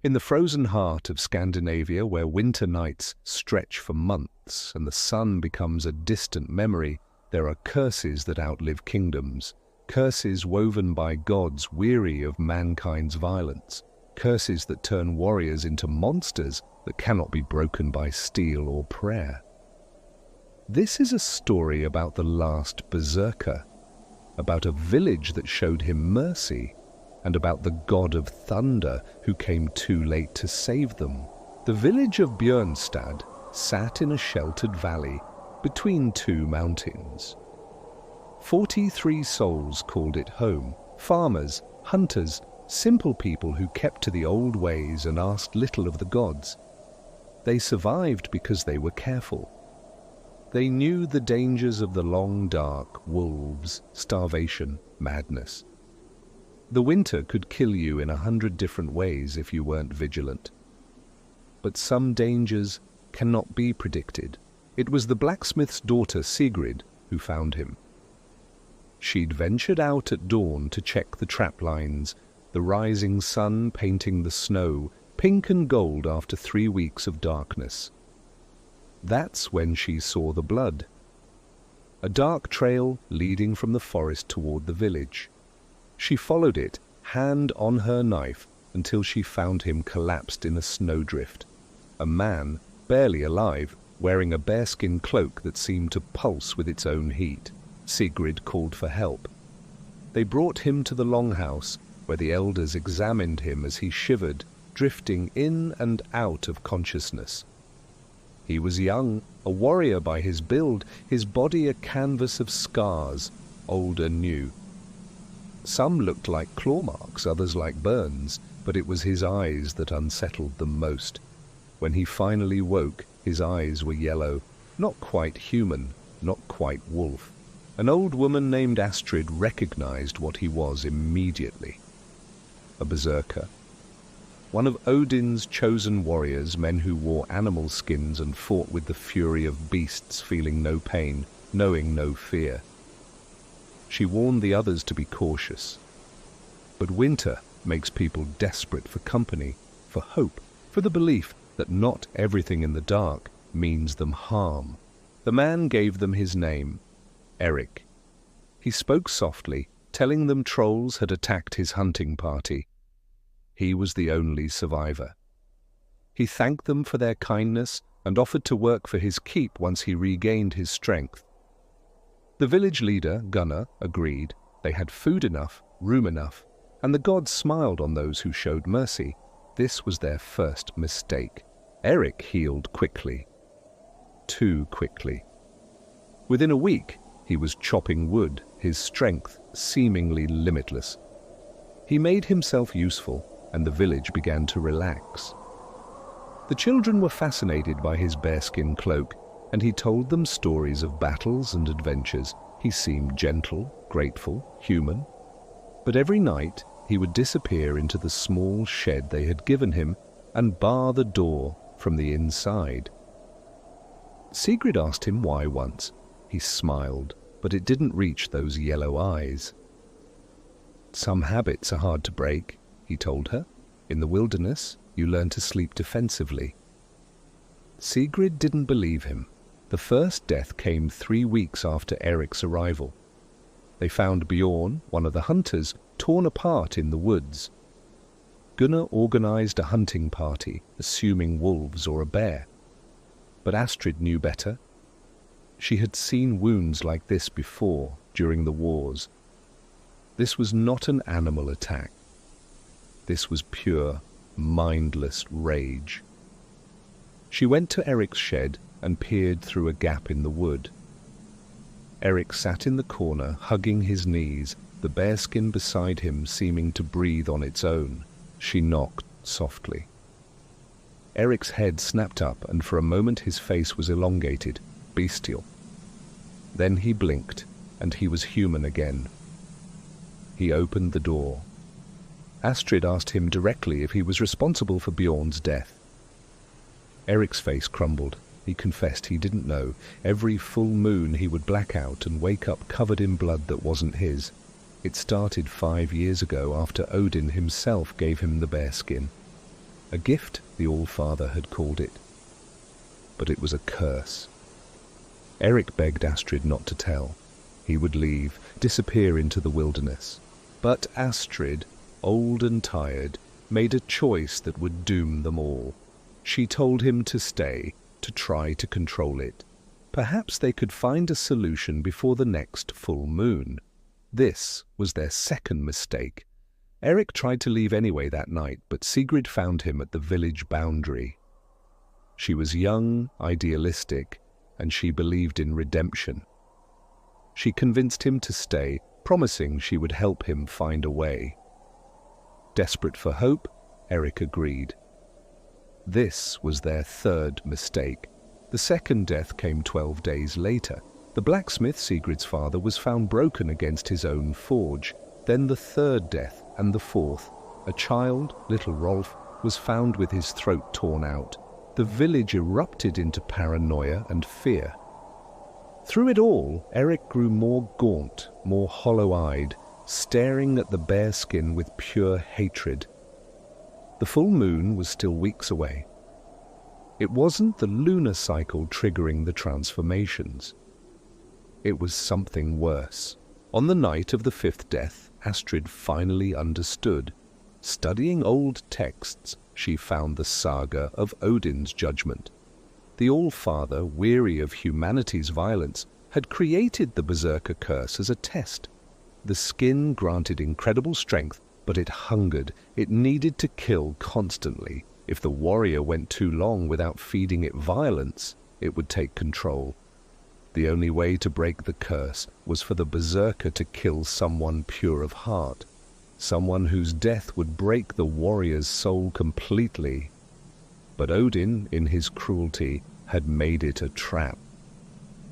In the frozen heart of Scandinavia, where winter nights stretch for months and the sun becomes a distant memory, there are curses that outlive kingdoms, curses woven by gods weary of mankind's violence, curses that turn warriors into monsters that cannot be broken by steel or prayer. This is a story about the last Berserker, about a village that showed him mercy, and about the god of thunder who came too late to save them. The village of Björnstad sat in a sheltered valley between two mountains. 43 souls called it home, farmers, hunters, simple people who kept to the old ways and asked little of the gods. They survived because they were careful. They knew the dangers of the long dark, wolves, starvation, madness. The winter could kill you in 100 different ways if you weren't vigilant. But some dangers cannot be predicted. It was the blacksmith's daughter Sigrid who found him. She'd ventured out at dawn to check the trap lines, the rising sun painting the snow pink and gold after 3 weeks of darkness. That's when she saw the blood. A dark trail leading from the forest toward the village. She followed it, hand on her knife, until she found him collapsed in a snowdrift. A man, barely alive, wearing a bearskin cloak that seemed to pulse with its own heat. Sigrid called for help. They brought him to the longhouse, where the elders examined him as he shivered, drifting in and out of consciousness. He was young, a warrior by his build, his body a canvas of scars, old and new. Some looked like claw marks, others like burns, but it was his eyes that unsettled them most. When he finally woke, his eyes were yellow, not quite human, not quite wolf. An old woman named Astrid recognized what he was immediately. A berserker. One of Odin's chosen warriors, men who wore animal skins and fought with the fury of beasts, feeling no pain, knowing no fear. She warned the others to be cautious. But winter makes people desperate for company, for hope, for the belief that not everything in the dark means them harm. The man gave them his name, Eric. He spoke softly, telling them trolls had attacked his hunting party. He was the only survivor. He thanked them for their kindness and offered to work for his keep once he regained his strength. The village leader, Gunnar, agreed. They had food enough, room enough, and the gods smiled on those who showed mercy. This was their first mistake. Eric healed quickly. Too quickly. Within a week, he was chopping wood, his strength seemingly limitless. He made himself useful, and the village began to relax. The children were fascinated by his bearskin cloak, and he told them stories of battles and adventures. He seemed gentle, grateful, human. But every night he would disappear into the small shed they had given him and bar the door from the inside. Sigrid asked him why once. He smiled, but it didn't reach those yellow eyes. Some habits are hard to break, he told her. In the wilderness, you learn to sleep defensively. Sigrid didn't believe him. The first death came 3 weeks after Eric's arrival. They found Bjorn, one of the hunters, torn apart in the woods. Gunnar organized a hunting party, assuming wolves or a bear. But Astrid knew better. She had seen wounds like this before, during the wars. This was not an animal attack. This was pure, mindless rage. She went to Eric's shed and peered through a gap in the wood. Eric sat in the corner, hugging his knees, the bearskin beside him seeming to breathe on its own. She knocked softly. Eric's head snapped up, and for a moment his face was elongated, bestial. Then he blinked, and he was human again. He opened the door. Astrid asked him directly if he was responsible for Bjorn's death. Eric's face crumbled. He confessed he didn't know. Every full moon he would black out and wake up covered in blood that wasn't his. It started 5 years ago after Odin himself gave him the bearskin. A gift, the All-Father had called it. But it was a curse. Eric begged Astrid not to tell. He would leave, disappear into the wilderness. But Astrid, old and tired, made a choice that would doom them all. She told him to stay, to try to control it. Perhaps they could find a solution before the next full moon. This was their second mistake. Eric tried to leave anyway that night, but Sigrid found him at the village boundary. She was young, idealistic, and she believed in redemption. She convinced him to stay, promising she would help him find a way. Desperate for hope, Eric agreed. This was their third mistake. The second death came 12 days later. The blacksmith, Sigrid's father, was found broken against his own forge. Then the third death, and the fourth. A child, little Rolf, was found with his throat torn out. The village erupted into paranoia and fear. Through it all, Eric grew more gaunt, more hollow-eyed, staring at the bare skin with pure hatred. The full moon was still weeks away. It wasn't the lunar cycle triggering the transformations. It was something worse. On the night of the fifth death, Astrid finally understood. Studying old texts, she found the saga of Odin's judgment. The All-Father, weary of humanity's violence, had created the Berserker curse as a test. The skin granted incredible strength, but it hungered. It needed to kill constantly. If the warrior went too long without feeding it violence, it would take control. The only way to break the curse was for the Berserker to kill someone pure of heart, someone whose death would break the warrior's soul completely. But Odin, in his cruelty, had made it a trap.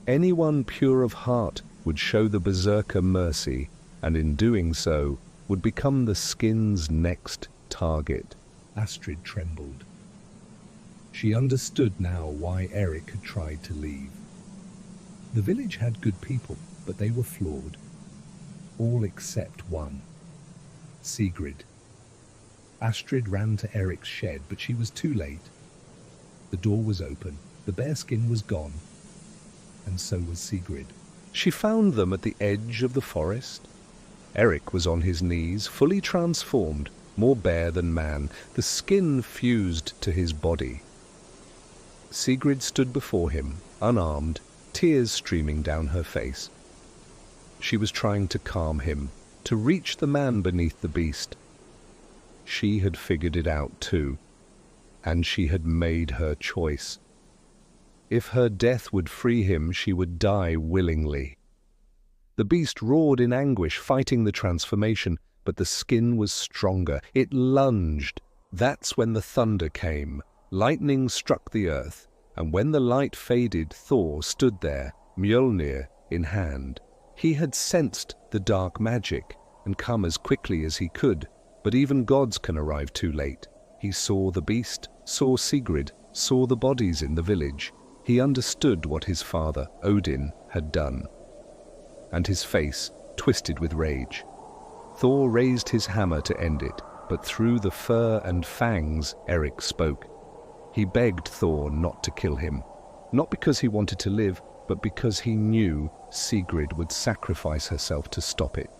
Anyone pure of heart would show the Berserker mercy, and in doing so, would become the skin's next target. Astrid trembled. She understood now why Eric had tried to leave. The village had good people, but they were flawed. All except one. Sigrid. Astrid ran to Eric's shed, but she was too late. The door was open, the bearskin was gone, and so was Sigrid. She found them at the edge of the forest. Eric was on his knees, fully transformed, more bear than man. The skin fused to his body. Sigrid stood before him, unarmed, tears streaming down her face. She was trying to calm him, to reach the man beneath the beast. She had figured it out too, and she had made her choice. If her death would free him, she would die willingly. The beast roared in anguish, fighting the transformation, but the skin was stronger. It lunged. That's when the thunder came. Lightning struck the earth, and when the light faded, Thor stood there, Mjolnir in hand. He had sensed the dark magic and come as quickly as he could, but even gods can arrive too late. He saw the beast, saw Sigrid, saw the bodies in the village. He understood what his father, Odin, had done, and his face twisted with rage. Thor raised his hammer to end it, but through the fur and fangs, Eric spoke. He begged Thor not to kill him, not because he wanted to live, but because he knew Sigrid would sacrifice herself to stop it.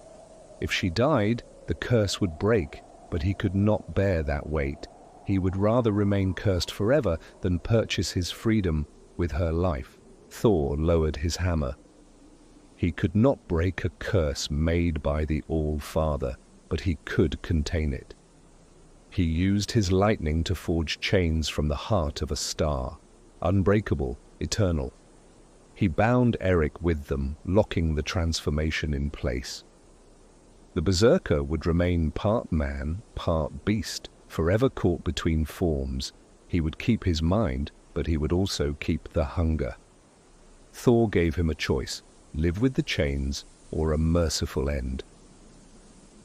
If she died, the curse would break, but he could not bear that weight. He would rather remain cursed forever than purchase his freedom with her life. Thor lowered his hammer. He could not break a curse made by the All-Father, but he could contain it. He used his lightning to forge chains from the heart of a star, unbreakable, eternal. He bound Eric with them, locking the transformation in place. The Berserker would remain part man, part beast, forever caught between forms. He would keep his mind, but he would also keep the hunger. Thor gave him a choice: live with the chains or a merciful end.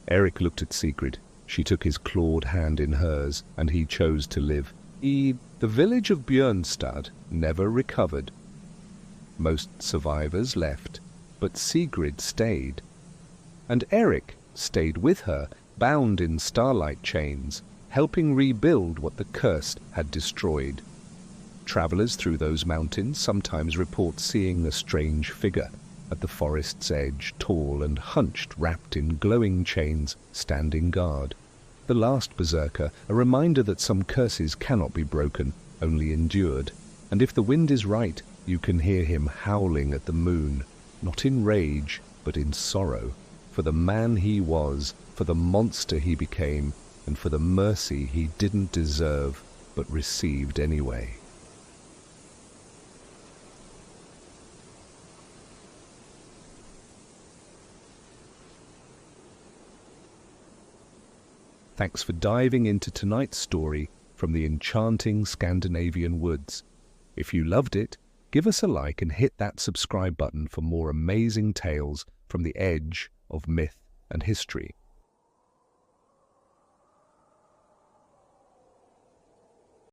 Eric looked at Sigrid. She took his clawed hand in hers, and he chose to live. The village of Björnstad never recovered. Most survivors left, but Sigrid stayed. And Eric stayed with her, bound in starlight chains, helping rebuild what the curse had destroyed. Travelers through those mountains sometimes report seeing a strange figure at the forest's edge, tall and hunched, wrapped in glowing chains, standing guard. The last berserker, a reminder that some curses cannot be broken, only endured. And if the wind is right, you can hear him howling at the moon, not in rage, but in sorrow, for the man he was, for the monster he became, and for the mercy he didn't deserve, but received anyway. Thanks for diving into tonight's story from the enchanting Scandinavian woods. If you loved it, give us a like and hit that subscribe button for more amazing tales from the edge of myth and history.